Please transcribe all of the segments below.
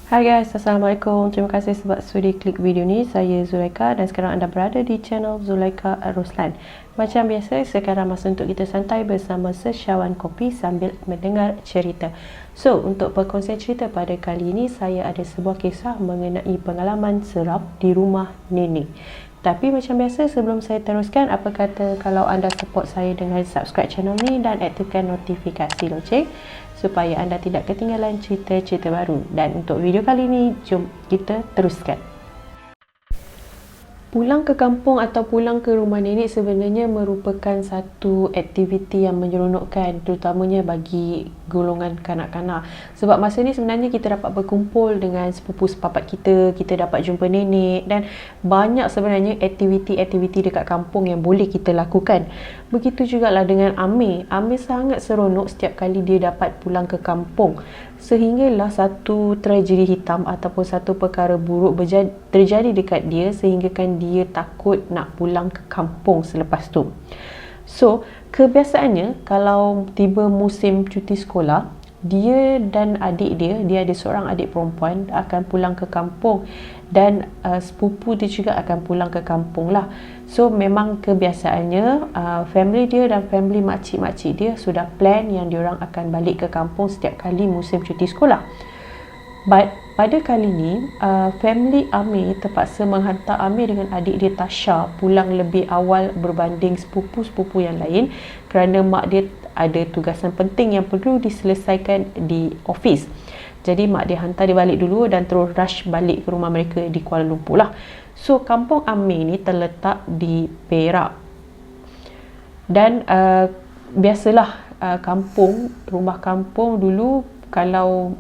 Hai guys, Assalamualaikum. Terima kasih sebab sudi klik video ni. Saya Zulaika dan sekarang anda berada di channel Zulaika Ruslan. Macam biasa, sekarang masa untuk kita santai bersama sesyawan kopi sambil mendengar cerita. So, untuk perkongsian cerita pada kali ini, saya ada sebuah kisah mengenai pengalaman seram di rumah nenek. Tapi macam biasa, sebelum saya teruskan, apa kata kalau anda support saya dengan subscribe channel ni dan aktifkan notifikasi loceng supaya anda tidak ketinggalan cerita-cerita baru. Dan untuk video kali ini, jom kita teruskan. Pulang ke kampung atau pulang ke rumah nenek sebenarnya merupakan satu aktiviti yang menyeronokkan, terutamanya bagi golongan kanak-kanak. Sebab masa ni sebenarnya kita dapat berkumpul dengan sepupu sepapat kita, kita dapat jumpa nenek dan banyak sebenarnya aktiviti-aktiviti dekat kampung yang boleh kita lakukan. Begitu jugalah dengan Amir. Amir sangat seronok setiap kali dia dapat pulang ke kampung. Sehinggalah satu tragedi hitam ataupun satu perkara buruk terjadi dekat dia sehinggakan dia takut nak pulang ke kampung selepas tu. So, kebiasaannya kalau tiba musim cuti sekolah, dia dan adik dia ada seorang adik perempuan akan pulang ke kampung dan sepupu dia juga akan pulang ke kampung lah. So memang kebiasaannya family dia dan family makcik-makcik dia sudah plan yang diorang akan balik ke kampung setiap kali musim cuti sekolah. But pada kali ni family Amir terpaksa menghantar Amir dengan adik dia Tasha pulang lebih awal berbanding sepupu-sepupu yang lain kerana mak dia ada tugasan penting yang perlu diselesaikan di office. Jadi mak dia hantar dia balik dulu dan terus rush balik ke rumah mereka di Kuala Lumpur lah. So kampung Amir ni terletak di Perak. Dan biasalah rumah kampung dulu, kalau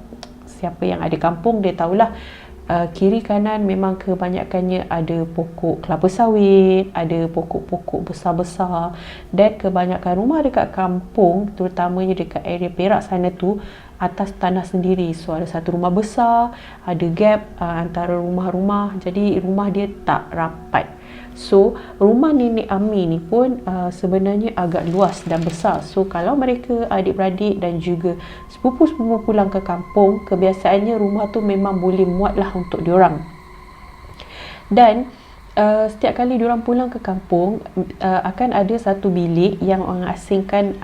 siapa yang ada kampung dia tahulah kiri kanan memang kebanyakannya ada pokok kelapa sawit, ada pokok-pokok besar-besar dan kebanyakan rumah dekat kampung, terutamanya dekat area Perak sana tu, atas tanah sendiri. So ada satu rumah besar, ada gap antara rumah-rumah, jadi rumah dia tak rapat. So rumah nenek Amir ni pun sebenarnya agak luas dan besar. So kalau mereka adik-beradik dan juga sepupu-sepupu pulang ke kampung, kebiasaannya rumah tu memang boleh muat lah untuk diorang. Dan setiap kali diorang pulang ke kampung, akan ada satu bilik yang orang asingkan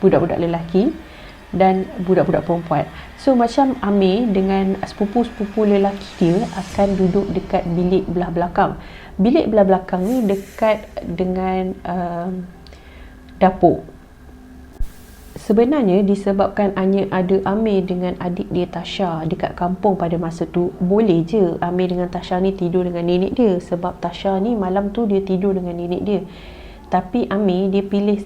budak-budak lelaki dan budak-budak perempuan. So macam Amir dengan sepupu-sepupu lelaki dia akan duduk dekat bilik belah belakang. Bilik belah belakang ni dekat dengan dapur. Sebenarnya disebabkan hanya ada Amir dengan adik dia Tasha dekat kampung pada masa tu, boleh je Amir dengan Tasha ni tidur dengan nenek dia, sebab Tasha ni malam tu dia tidur dengan nenek dia. Tapi Amir dia pilih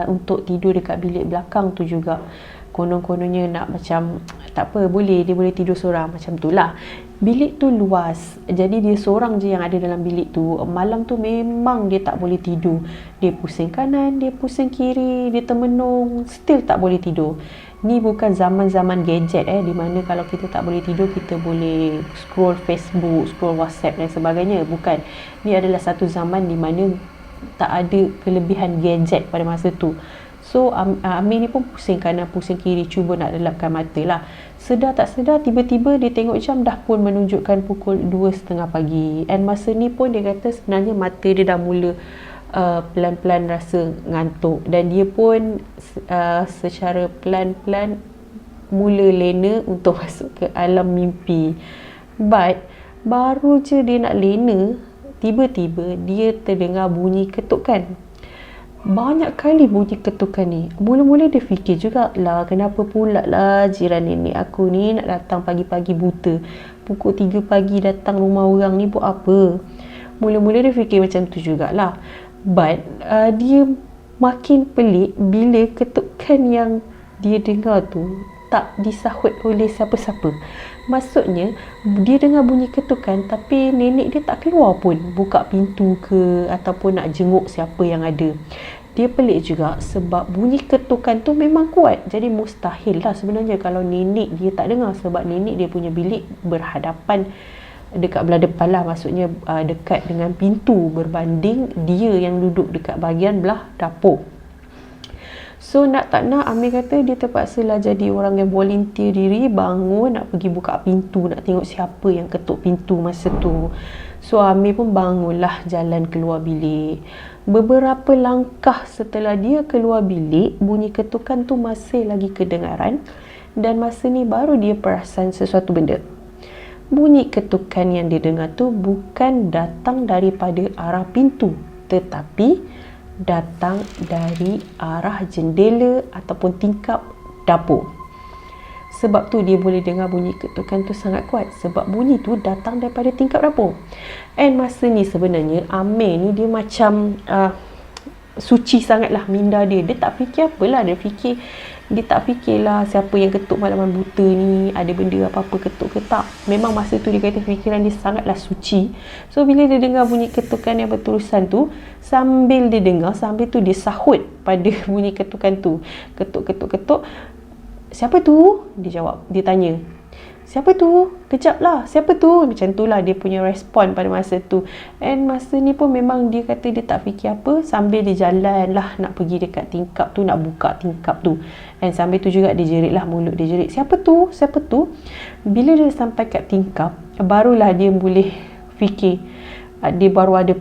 untuk tidur dekat bilik belakang tu juga. Konon-kononnya nak macam tak apa, dia boleh tidur seorang, macam tu lah. Bilik tu luas, jadi dia seorang je yang ada dalam bilik tu. Malam tu memang dia tak boleh tidur. Dia pusing kanan, dia pusing kiri, dia termenung, still tak boleh tidur. Ni bukan zaman-zaman gadget di mana kalau kita tak boleh tidur, kita boleh scroll Facebook, scroll WhatsApp dan sebagainya. Bukan. Ni adalah satu zaman di mana tak ada kelebihan gadget pada masa tu. So Amir ni pun pusing kanan pusing kiri, cuba nak lelapkan mata lah. Sedar tak sedar tiba-tiba dia tengok jam dah pun menunjukkan pukul 2:30 pagi. And masa ni pun dia kata sebenarnya mata dia dah mula pelan-pelan rasa ngantuk. Dan dia pun secara pelan-pelan mula lena untuk masuk ke alam mimpi. But baru je dia nak lena, tiba-tiba dia terdengar bunyi ketukan. Banyak kali bunyi ketukan ni. Mula-mula dia fikir jugalah, kenapa pula lah jiran nenek aku ni nak datang pagi-pagi buta. Pukul 3 pagi datang rumah orang ni buat apa? Mula-mula dia fikir macam tu jugalah. But dia makin pelik bila ketukan yang dia dengar tu tak disahut oleh siapa-siapa. Maksudnya dia dengar bunyi ketukan tapi nenek dia tak keluar pun buka pintu ke ataupun nak jenguk siapa yang ada. Dia pelik juga sebab bunyi ketukan tu memang kuat. Jadi mustahil lah sebenarnya kalau nenek dia tak dengar, sebab nenek dia punya bilik berhadapan dekat belah depan lah, maksudnya dekat dengan pintu berbanding dia yang duduk dekat bahagian belah dapur. So nak tak nak, Amir kata dia terpaksalah jadi orang yang volunteer diri, bangun nak pergi buka pintu, nak tengok siapa yang ketuk pintu masa tu. So Amir pun bangunlah jalan keluar bilik. Beberapa langkah setelah dia keluar bilik, bunyi ketukan tu masih lagi kedengaran, dan masa ni baru dia perasan sesuatu benda. Bunyi ketukan yang dia dengar tu bukan datang daripada arah pintu, tetapi datang dari arah jendela ataupun tingkap dapur. Sebab tu dia boleh dengar bunyi ketukan tu sangat kuat, sebab bunyi tu datang daripada tingkap dapur. And masa ni sebenarnya Amir ni dia macam suci sangatlah minda dia. Dia tak fikir apalah, dia tak fikirlah siapa yang ketuk malaman buta ni, ada benda apa-apa ketuk ke tak. Memang masa tu dia kata fikiran dia sangatlah suci. So bila dia dengar bunyi ketukan yang berterusan tu, sambil dia dengar, sambil tu dia sahut pada bunyi ketukan tu. Ketuk. Siapa tu? Dia jawab, dia tanya, siapa tu? Kejap lah, siapa tu? Macam tu lah dia punya respon pada masa tu. And masa ni pun memang dia kata dia tak fikir apa, sambil dia jalan lah nak pergi dekat tingkap tu, nak buka tingkap tu. And sambil tu juga dia jerit lah, mulut dia jerit, siapa tu? Siapa tu? Bila dia sampai kat tingkap, barulah dia boleh fikir. Dia baru ada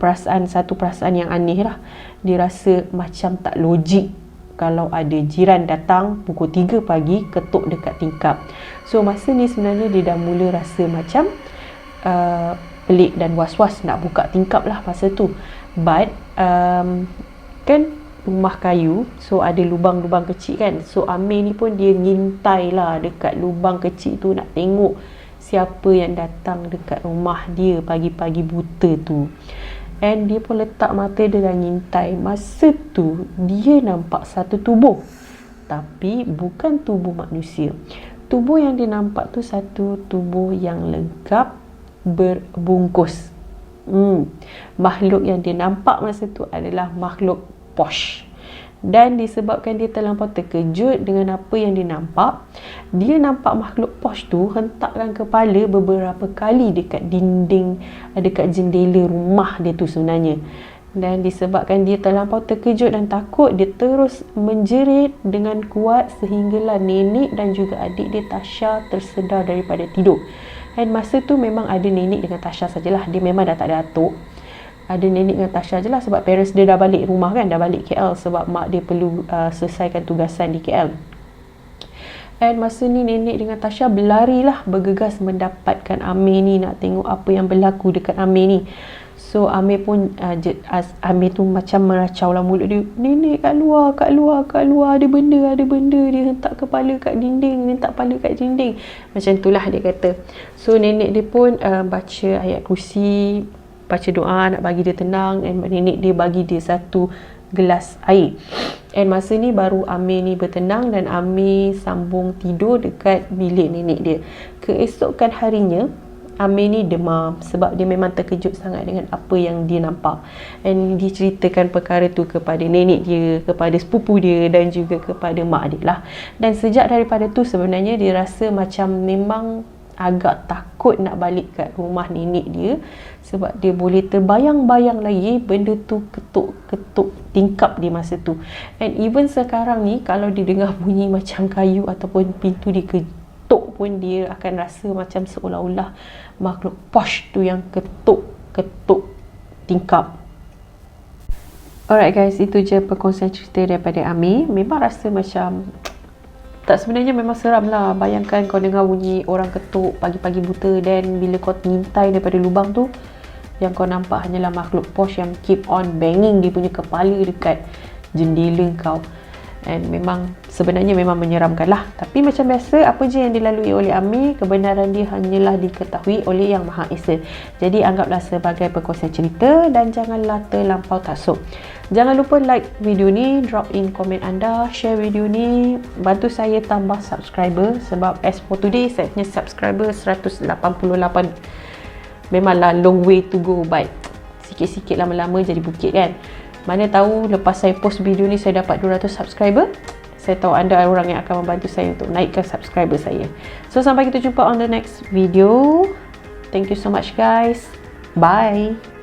satu perasaan yang aneh lah. Dia rasa macam tak logik kalau ada jiran datang pukul 3 pagi ketuk dekat tingkap. So masa ni sebenarnya dia dah mula rasa macam pelik dan was-was nak buka tingkap lah masa tu. But kan rumah kayu, so ada lubang-lubang kecil kan. So Amir ni pun dia ngintai lah dekat lubang kecil tu, nak tengok siapa yang datang dekat rumah dia pagi-pagi buta tu. And dia pun letak mata dia dan ngintai. Masa tu dia nampak satu tubuh, tapi bukan tubuh manusia. Tubuh yang dia nampak tu satu tubuh yang lengkap berbungkus. Makhluk yang dia nampak masa tu adalah makhluk posh. Dan disebabkan dia terlampau terkejut dengan apa yang dia nampak makhluk posh tu hentakkan kepala beberapa kali dekat dinding, dekat jendela rumah dia tu sebenarnya. Dan disebabkan dia terlampau terkejut dan takut, dia terus menjerit dengan kuat sehinggalah nenek dan juga adik dia Tasha tersedar daripada tidur. Dan masa tu memang ada nenek dengan Tasha sajalah, dia memang dah tak ada atuk. Ada nenek dengan Tasha je lah, sebab parents dia dah balik rumah kan, dah balik KL sebab mak dia perlu selesaikan tugasan di KL. And masa ni nenek dengan Tasha berlarilah bergegas mendapatkan Amir ni, nak tengok apa yang berlaku dekat Amir ni. So Amir pun Amir tu macam meracau lah mulut dia, nenek kat luar, ada benda, dia hentak kepala kat dinding, macam tu lah dia kata. So nenek dia pun baca ayat kursi, baca doa nak bagi dia tenang, dan nenek dia bagi dia satu gelas air. And masa ni baru Amir ni bertenang dan Amir sambung tidur dekat bilik nenek dia. Keesokan harinya Amir ni demam sebab dia memang terkejut sangat dengan apa yang dia nampak. And dia ceritakan perkara tu kepada nenek dia, kepada sepupu dia dan juga kepada mak dia lah. Dan sejak daripada tu sebenarnya dia rasa macam memang agak takut nak balik kat rumah nenek dia, sebab dia boleh terbayang-bayang lagi benda tu ketuk tingkap di masa tu. And even sekarang ni kalau dia dengar bunyi macam kayu ataupun pintu diketuk pun, dia akan rasa macam seolah-olah makhluk posh tu yang ketuk tingkap. Alright guys, itu je perkongsian cerita daripada Amir. Memang rasa macam tak, sebenarnya memang seram lah. Bayangkan kau dengar bunyi orang ketuk pagi-pagi buta, dan bila kau ngintai daripada lubang tu, yang kau nampak hanyalah makhluk posh yang keep on banging dia punya kepala dekat jendela kau. And memang sebenarnya memang menyeramkan lah. Tapi macam biasa, apa je yang dilalui oleh Amir, kebenaran dia hanyalah diketahui oleh Yang Maha Esa. Jadi anggaplah sebagai perkongsian cerita dan janganlah terlampau taksub. Jangan lupa like video ni, drop in komen anda, share video ni, bantu saya tambah subscriber. Sebab as for today, saya punya subscriber 188. Memanglah long way to go, but sikit-sikit lama-lama jadi bukit kan. Mana tahu lepas saya post video ni saya dapat 200 subscriber. Saya tahu anda orang yang akan membantu saya untuk naikkan subscriber saya. So sampai kita jumpa on the next video. Thank you so much guys. Bye.